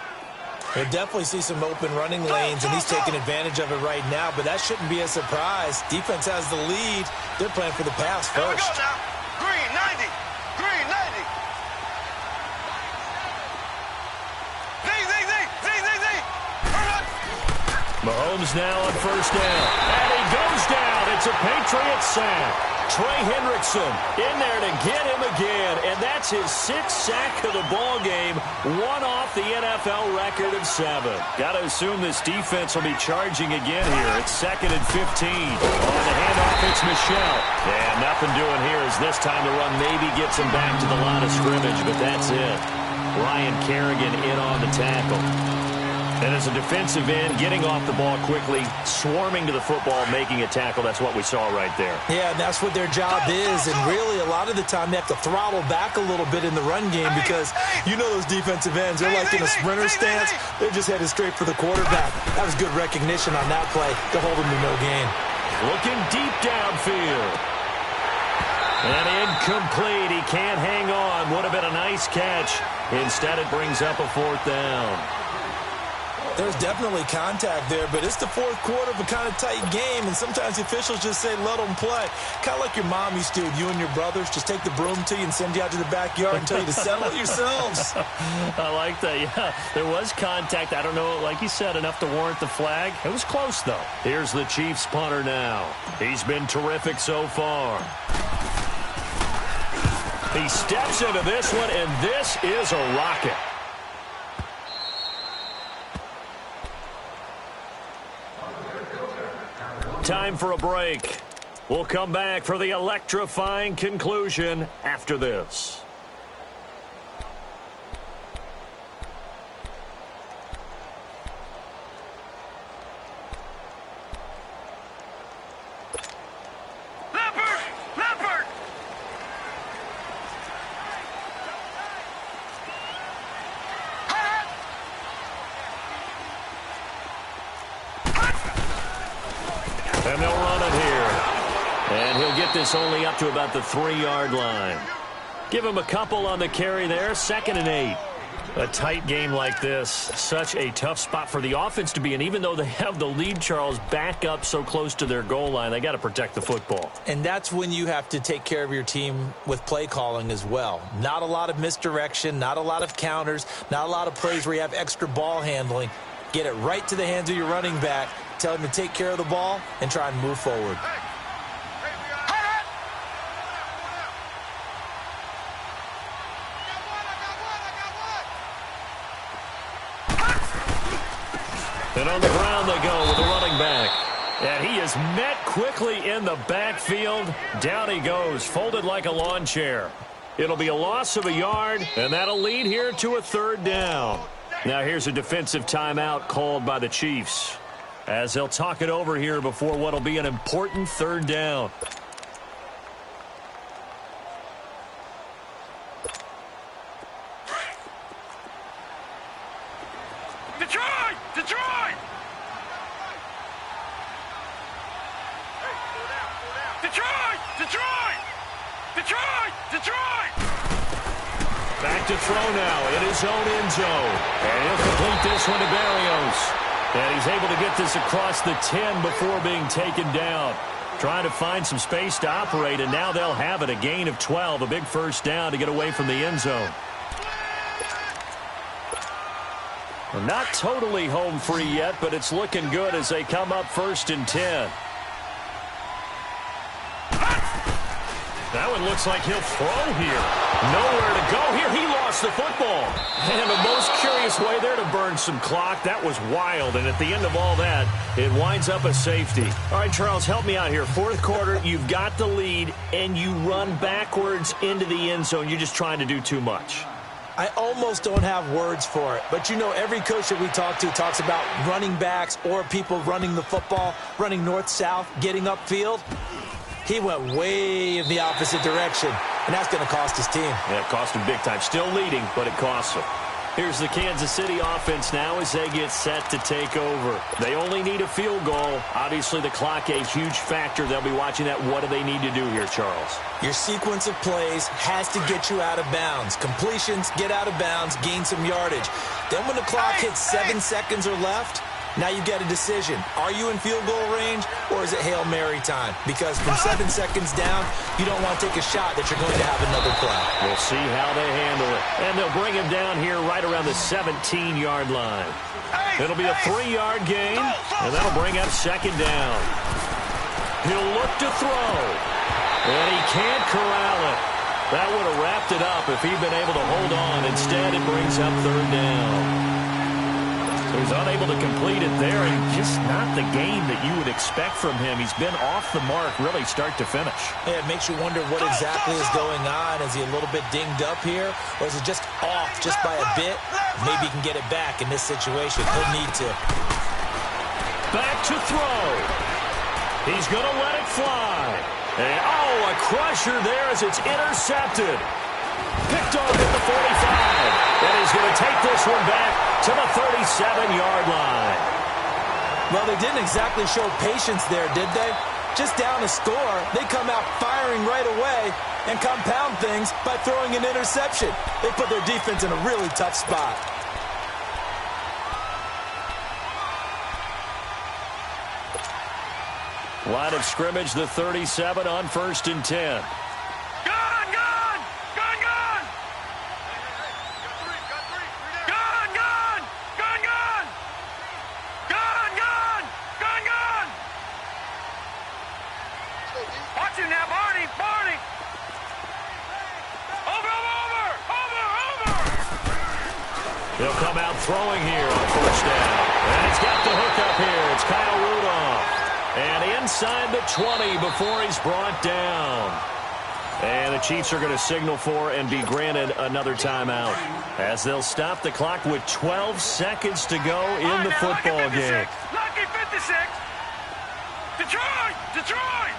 We'll definitely see some open running lanes, and he's taking advantage of it right now, but that shouldn't be a surprise. Defense has the lead. They're playing for the pass first. Here we go now. Green, 90. Green, 90. Mahomes now on first down. And he goes down. It's a Patriots sack. Trey Hendrickson in there to get him again. And that's his 6th sack of the ball game. One off the NFL record of 7. Got to assume this defense will be charging again here. It's 2nd and 15. On the handoff, it's Michel. And nothing doing here as this time the run maybe gets him back to the line of scrimmage, but that's it. Ryan Kerrigan in on the tackle. And as a defensive end, getting off the ball quickly, swarming to the football, making a tackle, that's what we saw right there. Yeah, and that's what their job is. And really, a lot of the time, they have to throttle back a little bit in the run game because you know those defensive ends. They're like in a sprinter stance. They're just headed straight for the quarterback. That was good recognition on that play to hold them to no gain. Looking deep downfield. And incomplete. He can't hang on. Would have been a nice catch. Instead, it brings up a 4th down. There's definitely contact there, but it's the 4th quarter of a kind of tight game, and sometimes the officials just say, let them play. Kind of like your mom used to, you and your brothers, just take the broom to you and send you out to the backyard and tell you to settle it yourselves. I like that, yeah. There was contact. I don't know, like you said, enough to warrant the flag. It was close, though. Here's the Chiefs punter now. He's been terrific so far. He steps into this one, and this is a rocket. Time for a break. We'll come back for the electrifying conclusion after this. Leopard! And they'll run it here. And he'll get this only up to about the 3-yard line. Give him a couple on the carry there. 2nd and 8. A tight game like this, such a tough spot for the offense to be in. Even though they have the lead, Charles, back up so close to their goal line, they got to protect the football. And that's when you have to take care of your team with play calling as well. Not a lot of misdirection, not a lot of counters, not a lot of plays where you have extra ball handling. Get it right to the hands of your running back, tell him to take care of the ball, and try and move forward. And on the ground they go with the running back. And he is met quickly in the backfield. Down he goes, folded like a lawn chair. It'll be a loss of a yard, and that'll lead here to a 3rd down. Now here's a defensive timeout called by the Chiefs, as they'll talk it over here before what'll be an important 3rd down. Detroit! Detroit! Detroit! Detroit! Detroit! Detroit! Back to throw now in his own end zone. And he'll complete this one to Berrios. And he's able to get this across the 10 before being taken down. Trying to find some space to operate, and now they'll have it. A gain of 12, a big first down to get away from the end zone. Well, not totally home free yet, but it's looking good as they come up 1st and 10. That one looks like he'll throw here. Nowhere to go here. He lost the football. And the most curious way there to burn some clock. That was wild. And at the end of all that, it winds up a safety. All right, Charles, help me out here. 4th quarter, you've got the lead, and you run backwards into the end zone. You're just trying to do too much. I almost don't have words for it. But, you know, every coach that we talk to talks about running backs or people running the football, running north-south, getting upfield. He went way in the opposite direction, and that's going to cost his team. Yeah, it cost him big time. Still leading, but it costs him. Here's the Kansas City offense now as they get set to take over. They only need a field goal. Obviously, the clock a huge factor. They'll be watching that. What do they need to do here, Charles? Your sequence of plays has to get you out of bounds. Completions, get out of bounds, gain some yardage. Then when the clock hits 7 seconds or left, now you get a decision. Are you in field goal range, or is it Hail Mary time? Because from 7 seconds down, you don't want to take a shot that you're going to have another play. We'll see how they handle it. And they'll bring him down here right around the 17-yard line. It'll be a 3-yard gain, and that'll bring up 2nd down. He'll look to throw, and he can't corral it. That would have wrapped it up if he'd been able to hold on. Instead, it brings up 3rd down. So he's unable to complete it there, and just not the game that you would expect from him. He's been off the mark really start to finish. Yeah, it makes you wonder what exactly is going on. Is he a little bit dinged up here, or is it just off just by a bit? Maybe he can get it back in this situation. He'll need to. Back to throw. He's going to let it fly. And, a crusher there as it's intercepted. Picked off at the 45. And he's going to take this one back to the 37-yard line. Well, they didn't exactly show patience there, did they? Just down a score, they come out firing right away and compound things by throwing an interception. They put their defense in a really tough spot. Line of scrimmage, the 37 on 1st and 10. He'll come out throwing here on 1st down. And he's got the hook up here. It's Kyle Rudolph. And inside the 20 before he's brought down. And the Chiefs are going to signal for and be granted another timeout, as they'll stop the clock with 12 seconds to go in the football game. Lucky 56. Detroit! Detroit!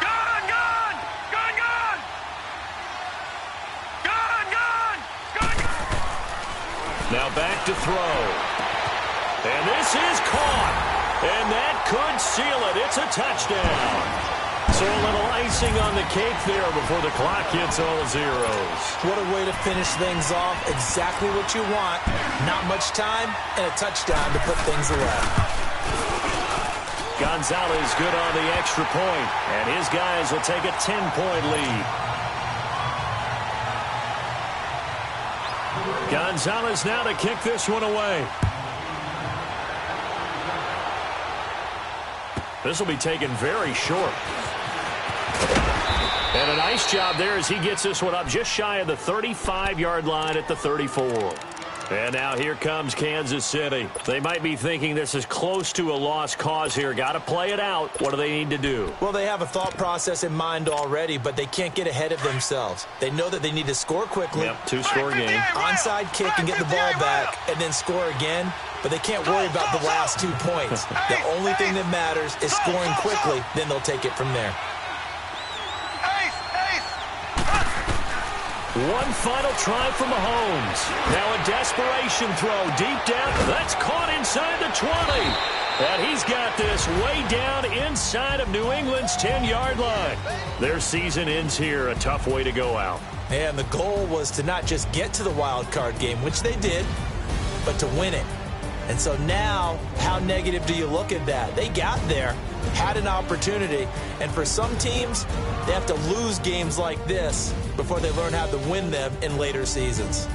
Gone! Gone! Gone! Gone! Gone! Gone! Gone! Gone! Now back to throw. And this is caught. And that could seal it. It's a touchdown. So a little icing on the cake there before the clock hits all zeros. What a way to finish things off. Exactly what you want. Not much time and a touchdown to put things away. Gonzalez good on the extra point, and his guys will take a 10-point lead. Gonzalez now to kick this one away. This will be taken very short. And a nice job there as he gets this one up just shy of the 35-yard line at the 34. And now here comes Kansas City. They might be thinking this is close to a lost cause here. Got to play it out. What do they need to do? Well, they have a thought process in mind already, but they can't get ahead of themselves. They know that they need to score quickly. Yep, two-score game. Onside kick and get the ball back and then score again. But they can't worry about the last 2 points. The only thing that matters is scoring quickly. Then they'll take it from there. One final try from Mahomes. Now a desperation throw deep down. That's caught inside the 20. And he's got this way down inside of New England's 10-yard line. Their season ends here. A tough way to go out. And the goal was to not just get to the wild card game, which they did, but to win it. And so now, how negative do you look at that? They got there, had an opportunity, and for some teams, they have to lose games like this before they learn how to win them in later seasons.